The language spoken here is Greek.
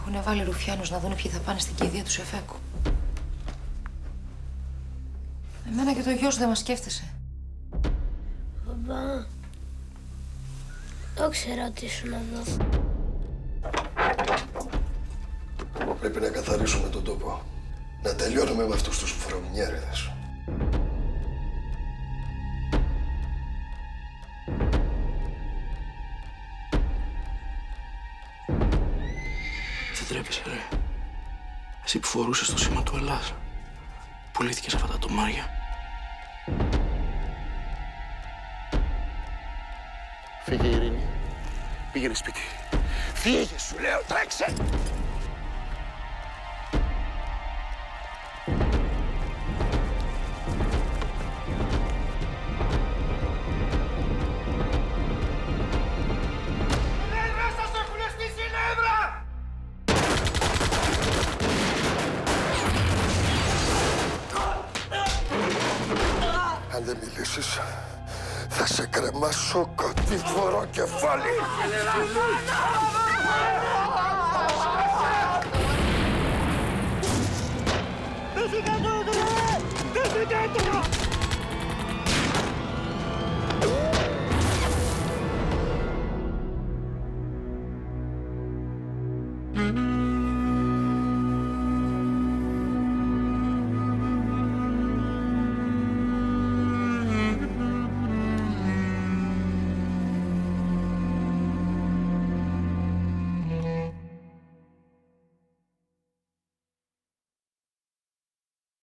Έχουνε βάλει ρουφιάνους να δουν ποιοι θα πάνε στην κηδεία του Σεφέκου. Εμένα και το γιο σου δεν μας σκέφτεσαι. Μπαμπά, το ξέρα ότι ήσουν εδώ. Πρέπει να καθαρίσουμε τον τόπο. Να τελειώνουμε με αυτούς τους βρωμιέριδες. Δεν τρέπεσαι, ρε. Εσύ που φορούσες το σήμα του Ελλάς. Πουλήθηκες αυτά τα τομάρια. Φύγε, Ειρήνη. Πήγαινε σπίτι. Φύγε, σου λέω, τρέξε! Αν δεν μιλήσεις, θα σε κρεμάσω κατήφορο κεφάλι. Δεν σε κάτω! Δεν σε κάτω!